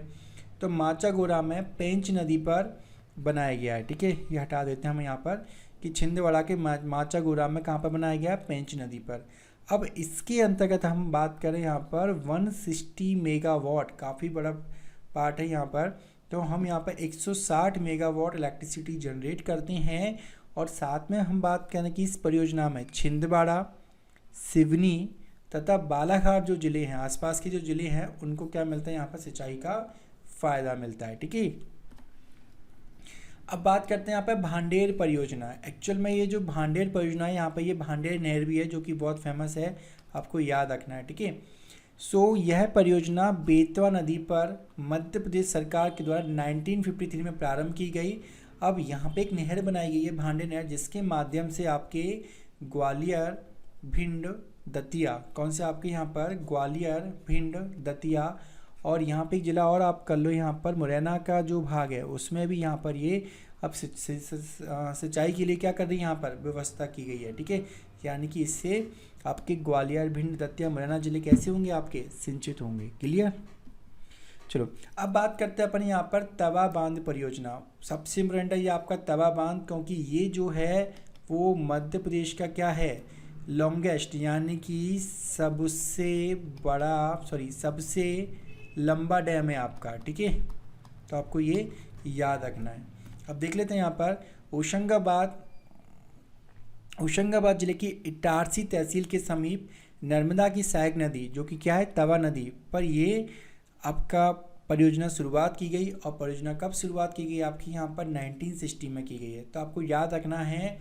तो माचागोरा में पेंच नदी पर बनाया गया है, ठीक है। ये हटा देते हैं हम यहाँ पर कि छिंदवाड़ा के माचागोरा में कहाँ पर बनाया गया है, पेंच नदी पर। अब इसके अंतर्गत हम बात करें यहाँ पर 160 मेगावाट, काफ़ी बड़ा पार्ट है यहाँ पर। तो हम यहाँ पर 160 मेगावाट इलेक्ट्रिसिटी जनरेट करते हैं। और साथ में हम बात करें कि इस परियोजना में छिंदवाड़ा, सिवनी तथा बालाघाट जो ज़िले हैं, आसपास के जो ज़िले हैं, उनको क्या मिलता है, यहाँ पर सिंचाई का फ़ायदा मिलता है, ठीक है। अब बात करते हैं यहाँ पे भांडेर परियोजना। एक्चुअल में ये जो भांडेर परियोजना है यहाँ पे, ये भांडेर नहर भी है जो कि बहुत फेमस है, आपको याद रखना है, ठीक है। सो यह परियोजना बेतवा नदी पर मध्य प्रदेश सरकार के द्वारा 1953 में प्रारंभ की गई। अब यहाँ पे एक नहर बनाई गई है, भांडेर नहर, जिसके माध्यम से आपके ग्वालियर, भिंड, दतिया, कौन से आपके यहाँ पर, ग्वालियर, भिंड, दतिया, और यहाँ पे एक ज़िला और आप कर लो, यहाँ पर मुरैना का जो भाग है उसमें भी यहाँ पर ये अब सिंचाई के लिए क्या कर रही है, यहाँ पर व्यवस्था की गई है, ठीक है। यानी कि इससे आपके ग्वालियर, भिंड, दतिया, मुरैना ज़िले कैसे होंगे, आपके सिंचित होंगे। क्लियर। चलो अब बात करते हैं अपन यहाँ पर तवा बांध परियोजना। सबसे इम्पोर्टेंट है ये आपका तवा बांध, क्योंकि ये जो है वो मध्य प्रदेश का क्या है, लॉन्गेस्ट, यानी कि सबसे लंबा डैम है आपका, ठीक है। तो आपको ये याद रखना है। अब देख लेते हैं यहाँ पर होशंगाबाद जिले की इटारसी तहसील के समीप नर्मदा की सहायक नदी जो कि क्या है, तवा नदी पर ये आपका परियोजना शुरुआत की गई। और परियोजना कब शुरुआत की गई आपकी यहाँ पर 1960 में की गई है। तो आपको याद रखना है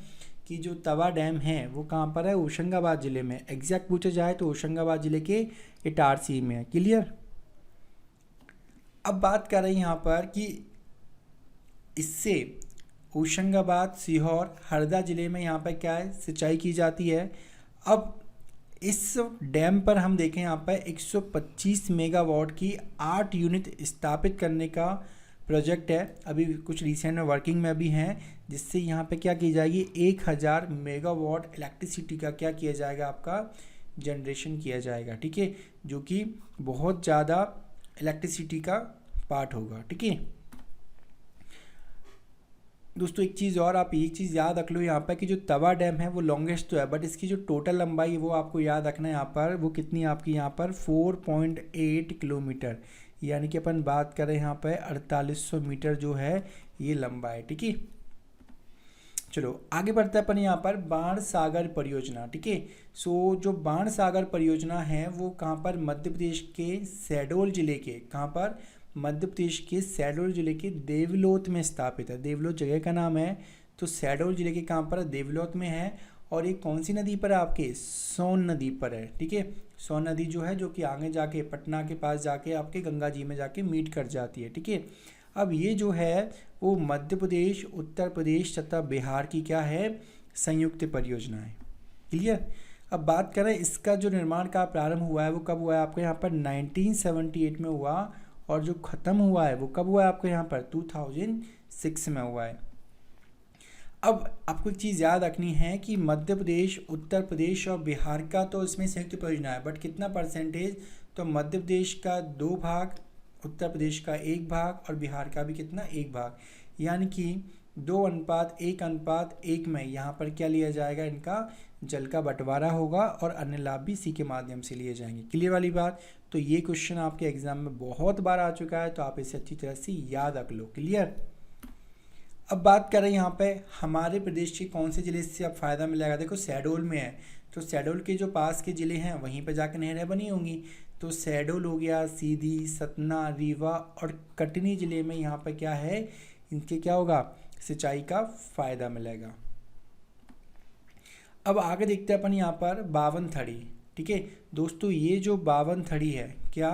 कि जो तवा डैम है वो कहाँ पर है, होशंगाबाद ज़िले में। एग्जैक्ट पूछा जाए तो होशंगाबाद ज़िले के इटारसी में है। क्लियर। अब बात कर रहे हैं यहाँ पर कि इससे होशंगाबाद, सीहोर, हरदा ज़िले में यहाँ पर क्या है, सिंचाई की जाती है। अब इस डैम पर हम देखें यहाँ पर 125 मेगावाट की 8 यूनिट स्थापित करने का प्रोजेक्ट है। अभी कुछ रिसेंट में वर्किंग में भी हैं, जिससे यहाँ पे क्या की जाएगी, 1000 मेगावाट इलेक्ट्रिसिटी का क्या किया जाएगा, आपका जनरेशन किया जाएगा। ठीक है, जो कि बहुत ज़्यादा इलेक्ट्रिसिटी का पार्ट होगा। ठीक है दोस्तों, एक चीज़ और, आप एक चीज़ याद रख लो यहाँ पर कि जो तवा डैम है वो लॉन्गेस्ट तो है, बट इसकी जो टोटल लंबाई है वो आपको याद रखना है यहाँ पर, वो कितनी है आपकी यहाँ पर 4.8 किलोमीटर, यानी कि अपन बात करें यहाँ पर 4800 मीटर जो है ये लंबा है। ठीक है, चलो आगे बढ़ते हैं अपन यहाँ पर बाण सागर परियोजना। ठीक है, सो जो बाण सागर परियोजना है वो कहाँ पर, मध्य प्रदेश के शहडोल जिले के, कहाँ पर, मध्य प्रदेश के शहडोल जिले के देवलोत में स्थापित है। देवलोत जगह का नाम है, तो शहडोल जिले के कहाँ पर, देवलोत में है। और ये कौन सी नदी पर है आपके, सोन नदी पर है। ठीक है, सोन नदी जो है, जो कि आगे जाके पटना के पास जाके आपके गंगा जी में जाके मीट कर जाती है। ठीक है, अब ये जो है वो मध्य प्रदेश, उत्तर प्रदेश तथा बिहार की क्या है, संयुक्त परियोजना है। क्लियर। अब बात करें इसका जो निर्माण का प्रारंभ हुआ है वो कब हुआ है आपको यहाँ पर 1978 में हुआ, और जो ख़त्म हुआ है वो कब हुआ है आपको यहाँ पर 2006 में हुआ है। अब आपको एक चीज़ याद रखनी है कि मध्य प्रदेश, उत्तर प्रदेश और बिहार का तो इसमें संयुक्त परियोजना है, बट कितना परसेंटेज, तो मध्य प्रदेश का 2 भाग, उत्तर प्रदेश का 1 भाग और बिहार का भी कितना 1 भाग, यानी कि 2:1:1 में यहाँ पर क्या लिया जाएगा, इनका जल का बंटवारा होगा और अन्य लाभ भी इसी के माध्यम से लिए जाएंगे। क्लियर वाली बात। तो ये क्वेश्चन आपके एग्जाम में बहुत बार आ चुका है, तो आप इसे अच्छी तरह से याद रख लो। क्लियर। अब बात करें यहाँ पे हमारे प्रदेश के कौन से ज़िले से अब फ़ायदा मिलेगा। देखो शहडोल में है, तो शहडोल के जो पास के ज़िले हैं वहीं पर जाकर नहरें बनी होंगी, तो शहडोल हो गया, सीधी, सतना, रीवा और कटनी ज़िले में यहाँ पर क्या है, इनके क्या होगा, सिंचाई का फ़ायदा मिलेगा। अब आगे देखते हैं अपन यहाँ पर बावनथड़ी। ठीक है दोस्तों, ये जो बावनथड़ी है, क्या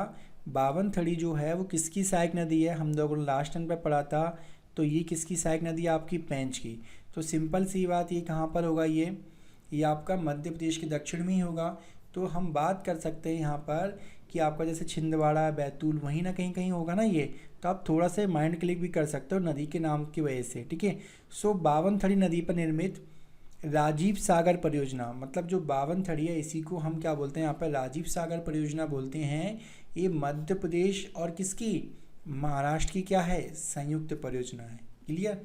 बावनथड़ी जो है वो किसकी सहायक नदी है, हम लोगों ने लास्ट टाइम पे पढ़ा था, तो ये किसकी सहायक नदी है आपकी, पेंच की। तो सिंपल सी बात, ये कहाँ पर होगा, ये आपका मध्य प्रदेश के दक्षिण में ही होगा। तो हम बात कर सकते हैं यहाँ पर कि आपका जैसे छिंदवाड़ा, बैतूल, वहीं ना कहीं कहीं होगा ना ये, तो आप थोड़ा सा माइंड क्लिक भी कर सकते हो नदी के नाम की वजह से। ठीक है, सो बावनथड़ी नदी पर निर्मित राजीव सागर परियोजना, मतलब जो बावनथड़ी है इसी को हम क्या बोलते हैं यहाँ पर, राजीव सागर परियोजना बोलते हैं। ये मध्य प्रदेश और किसकी, महाराष्ट्र की क्या है, संयुक्त परियोजना है। क्लियर।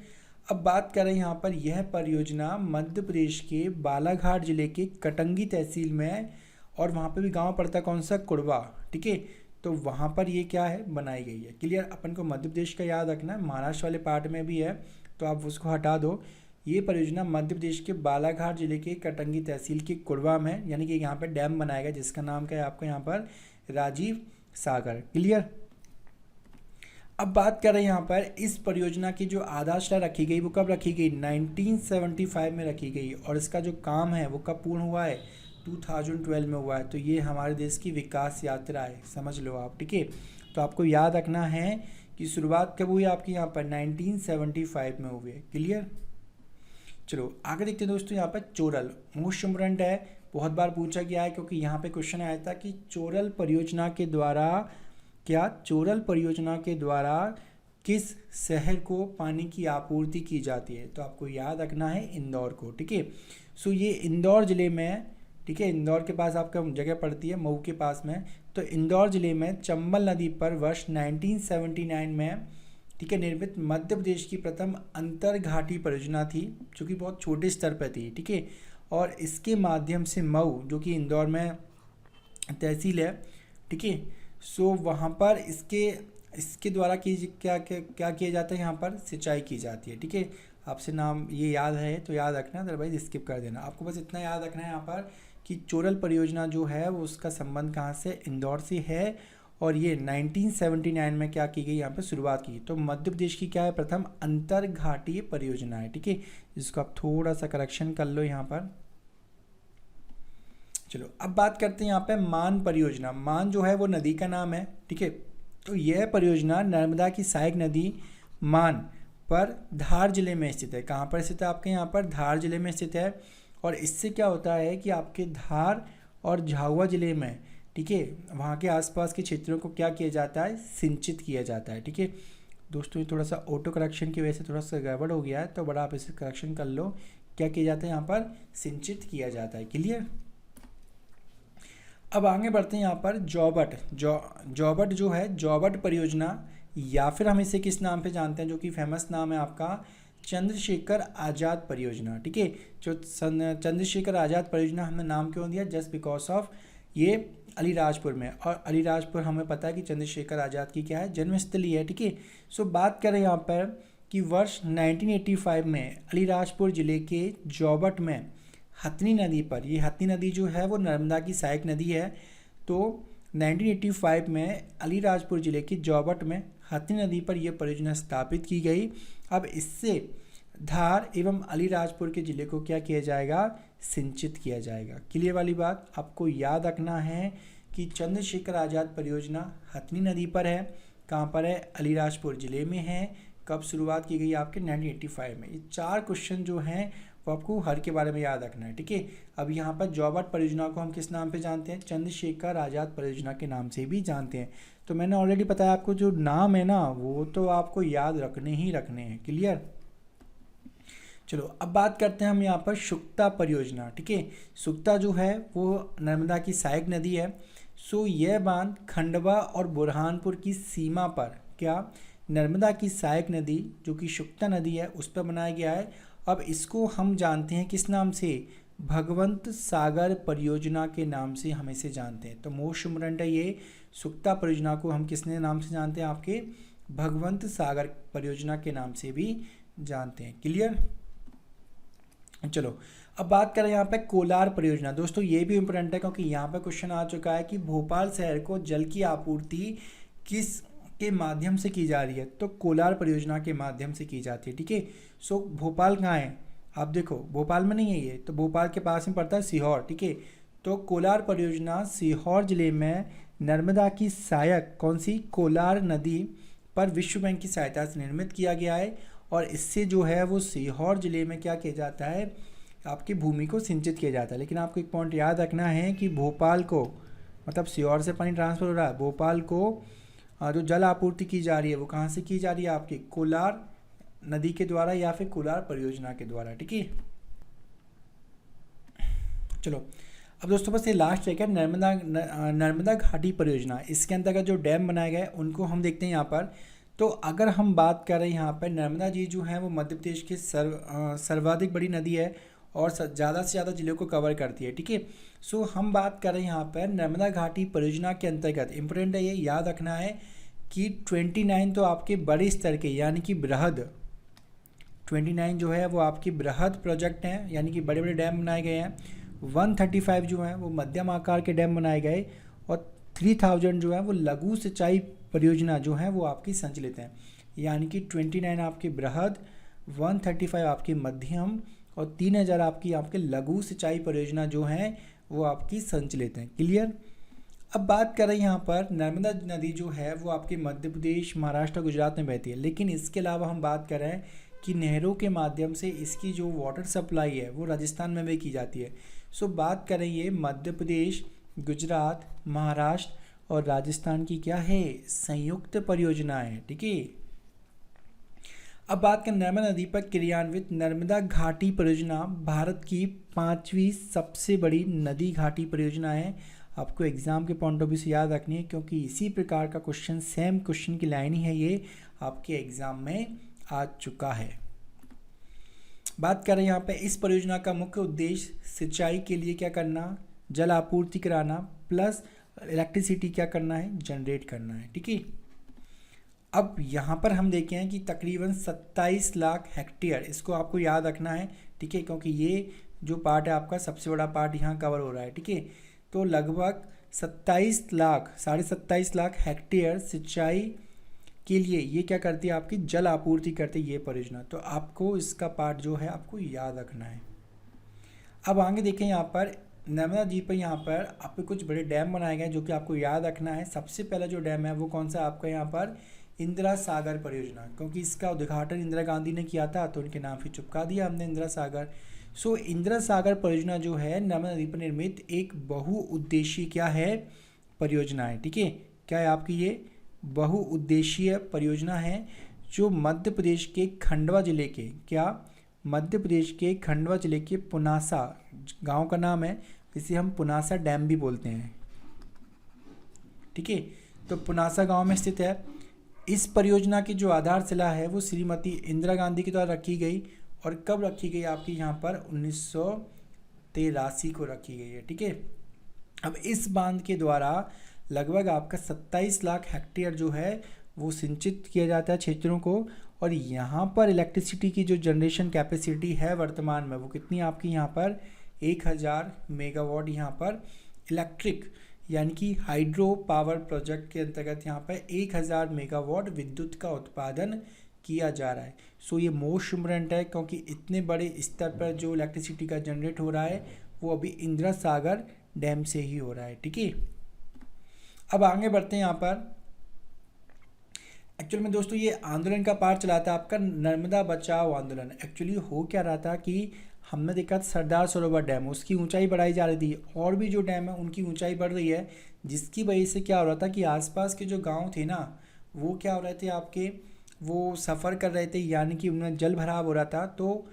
अब बात करें यहाँ पर, यह परियोजना मध्य प्रदेश के बालाघाट जिले के कटंगी तहसील में, और वहाँ पे भी गांव पड़ता है कौन सा, कुड़वा। ठीक है, तो वहाँ पर ये क्या है, बनाई गई है। क्लियर। अपन को मध्य प्रदेश का याद रखना है, महाराष्ट्र वाले पार्ट में भी है तो आप उसको हटा दो। ये परियोजना मध्य प्रदेश के बालाघाट जिले के कटंगी तहसील के कुड़वा में, यानी कि यहाँ पर डैम बनाएगा जिसका नाम क्या है आपका यहाँ पर, राजीव सागर। क्लियर। अब बात करें यहाँ पर इस परियोजना की जो आधारशिला रखी गई वो कब रखी गई, 1975 में रखी गई, और इसका जो काम है वो कब पूर्ण हुआ है, 2012 में हुआ है। तो ये हमारे देश की विकास यात्रा है, समझ लो आप। ठीक है, तो आपको याद रखना है कि शुरुआत कब हुई आपकी यहाँ पर, 1975 में हुई है। क्लियर। चलो आगे देखते हैं दोस्तों, यहाँ पर चोरल मोस्ट इम्पोर्टेंट है, बहुत बार पूछा गया है, क्योंकि यहाँ पे क्वेश्चन आया था कि चोरल परियोजना के द्वारा चोरल परियोजना के द्वारा किस शहर को पानी की आपूर्ति की जाती है। तो आपको याद रखना है इंदौर को। ठीक है, सो ये इंदौर ज़िले में, ठीक है, इंदौर के पास आपका जगह पड़ती है, मऊ के पास में। तो इंदौर ज़िले में चंबल नदी पर वर्ष 1979 में, ठीक है, निर्मित मध्य प्रदेश की प्रथम अंतरघाटी परियोजना थी, जो कि बहुत छोटे स्तर पर थी। ठीक है, और इसके माध्यम से मऊ, जो कि इंदौर में तहसील है, ठीक है, सो वहाँ पर इसके इसके द्वारा क्या क्या क्या किया जाता है, यहाँ पर सिंचाई की जाती है। ठीक है, आपसे नाम ये याद है तो याद रखना, अदरवाइज स्किप कर देना। आपको बस इतना याद रखना है यहाँ पर कि चोरल परियोजना जो है वो उसका संबंध कहाँ से, इंदौर से है, और ये 1979 में क्या की गई, यहाँ पर शुरुआत की। तो मध्य प्रदेश की क्या है, प्रथम अंतरघाटीय परियोजना है। ठीक है, जिसको आप थोड़ा सा करेक्शन कर लो यहाँ पर। चलो अब बात करते हैं यहाँ पे मान परियोजना। मान जो है वो नदी का नाम है। ठीक है, तो यह परियोजना नर्मदा की सहायक नदी मान पर धार जिले में स्थित है। कहाँ पर स्थित है, आपके यहाँ पर धार जिले में स्थित है। और इससे क्या होता है कि आपके धार और झाबुआ जिले में, ठीक है, वहाँ के आसपास के क्षेत्रों को क्या किया जाता है, सिंचित किया जाता है। ठीक है दोस्तों, ये थोड़ा सा ऑटो करेक्शन की वजह से थोड़ा सा गड़बड़ हो गया है, तो बड़ा आप इसे करेक्शन कर लो। क्या किया जाता है, यहाँ पर सिंचित किया जाता है। क्लियर। अब आगे बढ़ते हैं यहाँ पर जॉबट जो है, जॉबट परियोजना, या फिर हम इसे किस नाम पे जानते हैं, जो कि फेमस नाम है आपका चंद्रशेखर आज़ाद परियोजना। ठीक है, जो चंद्रशेखर आज़ाद परियोजना हमने नाम क्यों दिया, जस्ट बिकॉज ऑफ ये अलीराजपुर में, और अलीराजपुर हमें पता है कि चंद्रशेखर आज़ाद की क्या है, जन्मस्थली है। ठीक है, सो बात करें यहाँ पर कि वर्ष 1985 में अलीराजपुर ज़िले के जॉबट में हथनी नदी पर, ये हथनी नदी जो है वो नर्मदा की सहायक नदी है, तो 1985 में अलीराजपुर ज़िले की जॉबट में हथनी नदी पर यह परियोजना स्थापित की गई। अब इससे धार एवं अलीराजपुर के ज़िले को क्या किया जाएगा, सिंचित किया जाएगा। क्लियर वाली बात आपको याद रखना है कि चंद्रशेखर आज़ाद परियोजना हथनी नदी पर है। कहाँ पर है, अलीराजपुर ज़िले में है। कब शुरुआत की गई आपके, 1985 में। ये 4 क्वेश्चन जो हैं वो आपको हर के बारे में याद रखना है। ठीक है, अब यहाँ पर जॉबट परियोजना को हम किस नाम पे जानते हैं, चंद्रशेखर आज़ाद परियोजना के नाम से भी जानते हैं। तो मैंने ऑलरेडी बताया आपको, जो नाम है ना वो तो आपको याद रखने ही रखने हैं। क्लियर। चलो अब बात करते हैं हम यहाँ पर सुक्ता परियोजना। ठीक है, सुक्ता जो है वो नर्मदा की सहायक नदी है। सो यह बांध खंडवा और बुरहानपुर की सीमा पर क्या, नर्मदा की सहायक नदी जो कि सुक्ता नदी है उस पर बनाया गया है। अब इसको हम जानते हैं किस नाम से, भगवंत सागर परियोजना के नाम से हम इसे जानते हैं। तो मोस्ट इम्पोर्टेंट है ये, सुक्ता परियोजना को हम किसने नाम से जानते हैं, आपके भगवंत सागर परियोजना के नाम से भी जानते हैं। क्लियर। चलो अब बात करें यहाँ पे कोलार परियोजना। दोस्तों ये भी इम्पोर्टेंट है क्योंकि यहाँ पे क्वेश्चन आ चुका है कि भोपाल शहर को जल की आपूर्ति किस के माध्यम से की जा रही है, तो कोलार परियोजना के माध्यम से की जाती है। ठीक है, सो भोपाल कहाँ है, आप देखो भोपाल में नहीं है ये, तो भोपाल के पास में पड़ता है सीहोर। ठीक है, तो कोलार परियोजना सीहोर जिले में नर्मदा की सहायक कौन सी, कोलार नदी पर विश्व बैंक की सहायता से निर्मित किया गया है। और इससे जो है वो सीहोर जिले में क्या किया जाता है, आपकी भूमि को सिंचित किया जाता है। लेकिन आपको एक पॉइंट याद रखना है कि भोपाल को, मतलब सीहोर से पानी ट्रांसफर हो रहा है, भोपाल को जो जल आपूर्ति की जा रही है वो कहाँ से की जा रही है, आपकी कोलार नदी के द्वारा या फिर कोलार परियोजना के द्वारा। ठीक है, चलो अब दोस्तों बस ये लास्ट है क्या, नर्मदा घाटी परियोजना। इसके अंतर्गत जो डैम बनाए गए उनको हम देखते हैं यहाँ पर। तो अगर हम बात करें यहाँ पर, नर्मदा जी जो है वो मध्य प्रदेश की सर्वाधिक बड़ी नदी है और ज़्यादा से ज़्यादा जिलों को कवर करती है। ठीक है, सो हम बात करें यहाँ पर नर्मदा घाटी परियोजना के अंतर्गत, इम्पोर्टेंट है ये याद रखना है कि 29 तो आपके बड़े स्तर के यानी कि बृहद, 29 जो है वो आपकी बृहद प्रोजेक्ट हैं, यानी कि बड़े बड़े डैम बनाए गए हैं। 135 जो है वो मध्यम आकार के डैम बनाए गए, और 3000 जो है वो लघु सिंचाई परियोजना जो है वो आपकी संचालित हैं। यानी कि 29 आपकी बृहद, 135 आपकी मध्यम और 3000 आपके लघु सिंचाई परियोजना जो हैं वो आपकी संचालित हैं। क्लियर। अब बात करें यहाँ पर, नर्मदा नदी जो है वो आपके मध्य प्रदेश, महाराष्ट्र, गुजरात में बहती है, लेकिन इसके अलावा हम बात करें कि नहरों के माध्यम से इसकी जो वाटर सप्लाई है वो राजस्थान में भी की जाती है। सो बात करें ये मध्य प्रदेश, गुजरात, महाराष्ट्र और राजस्थान की क्या है, संयुक्त परियोजना है। ठीक है, अब बात करें नर्मदा नदी पर क्रियान्वित नर्मदा घाटी परियोजना भारत की 5वीं सबसे बड़ी नदी घाटी परियोजना है। आपको एग्जाम के पॉइंट ऑफ व्यू से याद रखनी है क्योंकि इसी प्रकार का क्वेश्चन, सेम क्वेश्चन की लाइन ही है ये, आपके एग्जाम में आ चुका है। बात करें यहाँ पे, इस परियोजना का मुख्य उद्देश्य सिंचाई के लिए क्या करना, जल आपूर्ति कराना, प्लस इलेक्ट्रिसिटी क्या करना है, जनरेट करना है। ठीक है, अब यहाँ पर हम देखें कि तकरीबन 27 लाख हेक्टेयर, इसको आपको याद रखना है, ठीक है, क्योंकि ये जो पार्ट है आपका सबसे बड़ा पार्ट यहाँ कवर हो रहा है, ठीक है। तो लगभग 27 लाख, 27.5 लाख हेक्टेयर सिंचाई के लिए ये क्या करती है, आपकी जल आपूर्ति करती है ये परियोजना। तो आपको इसका पार्ट जो है आपको याद रखना है। अब आगे देखें, यहाँ पर नर्मदा जी पर यहाँ पर आपके कुछ बड़े डैम बनाए गए हैं जो कि आपको याद रखना है। सबसे पहला जो डैम है वो कौन सा आपका यहाँ पर, इंदिरा सागर परियोजना, क्योंकि इसका उद्घाटन इंदिरा गांधी ने किया था तो उनके नाम से चिपका दिया हमने इंदिरा सागर। सो इंदिरा सागर परियोजना जो है नर्मदा नदी पर निर्मित एक बहुउद्देशीय क्या है, परियोजना है, ठीक है। क्या है आपकी ये बहुउद्देशीय परियोजना है जो मध्य प्रदेश के खंडवा जिले के, क्या, मध्य प्रदेश के खंडवा जिले के पुनासा गांव का नाम है, इसे हम पुनासा डैम भी बोलते हैं, ठीक है। तो पुनासा गांव में स्थित है। इस परियोजना की जो आधारशिला है वो श्रीमती इंदिरा गांधी के द्वारा रखी गई, और कब रखी गई आपकी यहाँ पर 1983 को रखी गई है, ठीक है। अब इस बांध के द्वारा लगभग आपका 27 लाख हेक्टेयर जो है वो सिंचित किया जाता है क्षेत्रों को, और यहाँ पर इलेक्ट्रिसिटी की जो जनरेशन कैपेसिटी है वर्तमान में वो कितनी आपकी यहाँ पर 1000 मेगावाट यहाँ पर इलेक्ट्रिक यानी कि हाइड्रो पावर प्रोजेक्ट के अंतर्गत यहाँ पर 1000 मेगावाट विद्युत का उत्पादन किया जा रहा है। सो ये मोस्ट इम्पोर्टेंट है क्योंकि इतने बड़े स्तर पर जो इलेक्ट्रिसिटी का जनरेट हो रहा है वो अभी इंदिरा सागर डैम से ही हो रहा है, ठीक है। अब आगे बढ़ते हैं यहाँ पर। एक्चुअली में दोस्तों ये आंदोलन का पार्ट चला था आपका नर्मदा बचाओ आंदोलन। एक्चुअली हो क्या रहा था कि हमने देखा सरदार सरोवर डैम, उसकी ऊंचाई बढ़ाई जा रही थी, और भी जो डैम है उनकी ऊंचाई बढ़ रही है, जिसकी वजह से क्या हो रहा था कि आसपास के जो गांव थे ना वो क्या हो रहे थे आपके, वो सफ़र कर रहे थे, यानी कि उनमें जल भराव हो रहा था। तो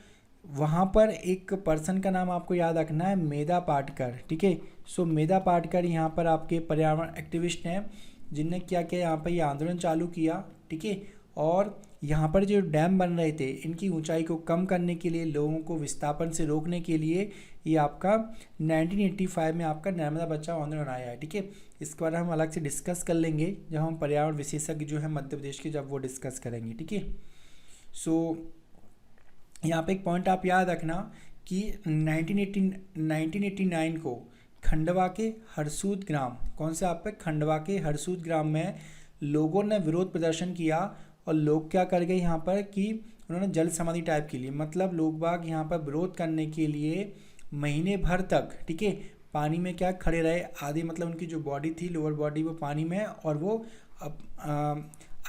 वहाँ पर एक पर्सन का नाम आपको याद रखना है, मेधा पाटकर, ठीक है। सो मेधा पाटकर यहाँ पर आपके पर्यावरण एक्टिविस्ट हैं जिनने क्या किया, यहाँ पर ये आंदोलन चालू किया, ठीक है। और यहाँ पर जो डैम बन रहे थे इनकी ऊंचाई को कम करने के लिए, लोगों को विस्थापन से रोकने के लिए ये आपका 1985 में आपका नर्मदा बचाओ आंदोलन आया है, ठीक है। इसके बारे में हम अलग से डिस्कस कर लेंगे जब हम पर्यावरण विशेषज्ञ जो है मध्य प्रदेश के जब वो डिस्कस करेंगे, ठीक है। सो यहाँ पे एक पॉइंट आप याद रखना कि 1989 को खंडवा के हरसूद ग्राम, कौन से आप पे, खंडवा के हरसूद ग्राम में लोगों ने विरोध प्रदर्शन किया, और लोग क्या कर गए यहाँ पर कि उन्होंने जल समाधि टाइप के लिए, मतलब लोग बाग यहाँ पर विरोध करने के लिए महीने भर तक, ठीक है, पानी में क्या खड़े रहे। आधी मतलब उनकी जो बॉडी थी, लोअर बॉडी, वो पानी में, और वो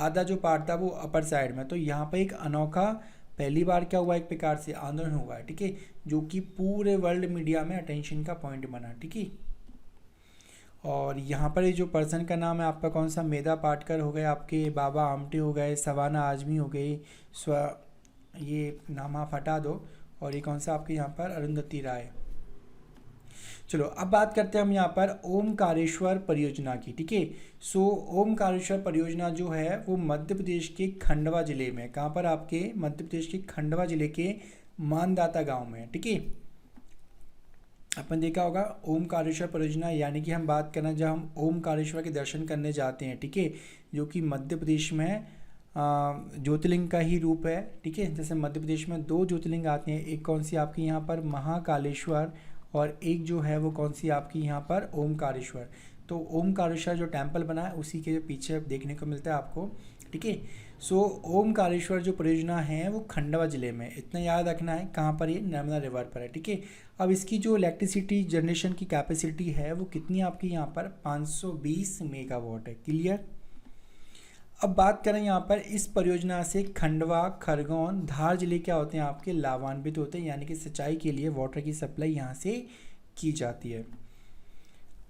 आधा जो पार्ट था वो अपर साइड में। तो यहाँ पर एक अनोखा पहली बार क्या हुआ, एक प्रकार से आंदोलन हुआ है, ठीक है, जो कि पूरे वर्ल्ड मीडिया में अटेंशन का पॉइंट बना, ठीक है। और यहाँ पर ये जो पर्सन का नाम है आपका कौन सा, मेधा पाटकर हो गए, आपके बाबा आमटे हो गए, सवाना आजमी हो गई, ये नाम आप हटा दो, और ये कौन सा आपके यहाँ पर अरुंधति राय। चलो अब बात करते हैं हम यहाँ पर ओमकारेश्वर परियोजना की, ठीक है। सो ओमकारेश्वर परियोजना जो है वो मध्य प्रदेश के खंडवा जिले में, कहाँ पर आपके, मध्य प्रदेश के खंडवा जिले के मानदाता गांव में, ठीक है। अपन देखा होगा ओमकारेश्वर परियोजना, यानी कि हम बात करना जब हम ओमकारेश्वर के दर्शन करने जाते हैं, ठीक है, जो कि मध्य प्रदेश में ज्योतिर्लिंग का ही रूप है, ठीक है। जैसे मध्य प्रदेश में 2 ज्योतिर्लिंग आते हैं, एक कौन सी आपकी यहाँ पर महाकालेश्वर, और एक जो है वो कौन सी आपकी यहाँ पर ओमकारेश्वर। तो ओमकारेश्वर जो टेम्पल बना है उसी के पीछे देखने को मिलता है आपको, ठीक है। सो ओमकारेश्वर जो परियोजना है वो खंडवा जिले में, इतना याद रखना है, कहाँ पर, ये नर्मदा रिवर पर है, ठीक है। अब इसकी जो इलेक्ट्रिसिटी जनरेशन की कैपेसिटी है वो कितनी आपकी यहाँ पर 520 मेगावाट है, क्लियर। अब बात करें यहाँ पर इस परियोजना से खंडवा, खरगोन, धार जिले क्या होते हैं आपके, लाभान्वित होते हैं, यानी कि सिंचाई के लिए वाटर की सप्लाई यहाँ से की जाती है।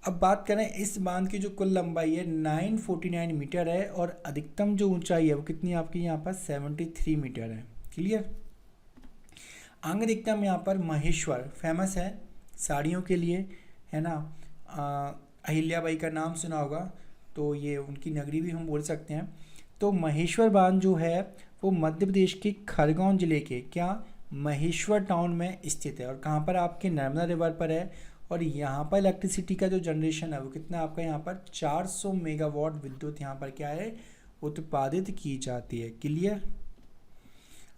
अब बात करें इस बांध की जो कुल लंबाई है 949 मीटर है, और अधिकतम जो ऊंचाई है वो कितनी आपकी यहाँ पर 73 मीटर है, क्लियर। आगे देखते हैं हम यहाँ पर महेश्वर, फेमस है साड़ियों के लिए, है ना। अहिल्या बाई का नाम सुना होगा, तो ये उनकी नगरी भी हम बोल सकते हैं। तो महेश्वर बांध जो है वो मध्य प्रदेश के खरगोन जिले के क्या, महेश्वर टाउन में स्थित है, और कहाँ पर आपके, नर्मदा रिवर पर है। और यहाँ पर इलेक्ट्रिसिटी का जो जनरेशन है वो कितना आपका यहाँ पर 400 मेगावाट विद्युत यहाँ पर क्या है उत्पादित की जाती है। क्लियर।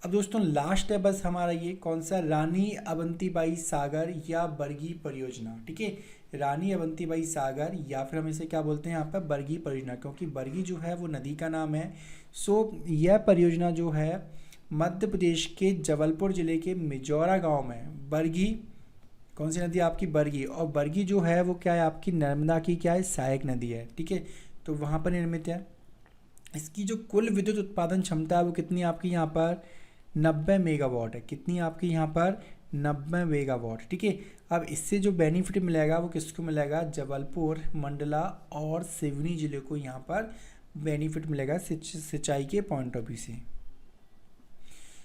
अब दोस्तों लास्ट है बस हमारा ये कौन सा, रानी अवंतीबाई सागर या बरगी परियोजना। ठीक है, रानी अवंतीबाई सागर या फिर हम इसे क्या बोलते हैं यहाँ पर, बरगी परियोजना, क्योंकि बरगी जो है वो नदी का नाम है। सो यह परियोजना जो है मध्य प्रदेश के जबलपुर जिले के मिजौरा गांव में, बरगी कौन सी नदी आपकी, बरगी, और बरगी जो है वो क्या है आपकी नर्मदा की क्या है, सहायक नदी है। ठीक है, तो वहाँ पर निर्मित है। इसकी जो कुल विद्युत उत्पादन क्षमता है वो कितनी आपकी यहाँ पर 90 मेगावाट है। कितनी आपकी यहाँ पर 90 मेगावाट। ठीक है, अब इससे जो बेनिफिट मिलेगा वो किसको मिलेगा, जबलपुर, मंडला और सिवनी जिले को यहाँ पर बेनिफिट मिलेगा सिंचाई के पॉइंट ऑफ व्यू से।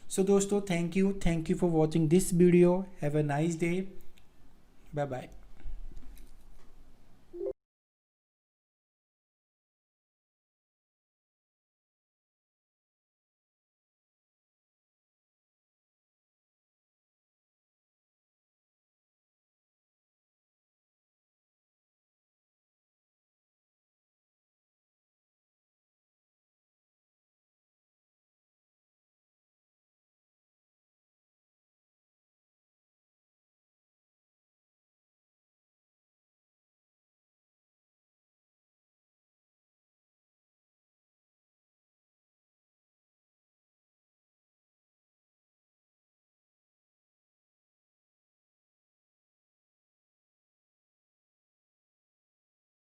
सो दोस्तों thank you for watching this video. Have a nice day. Bye bye.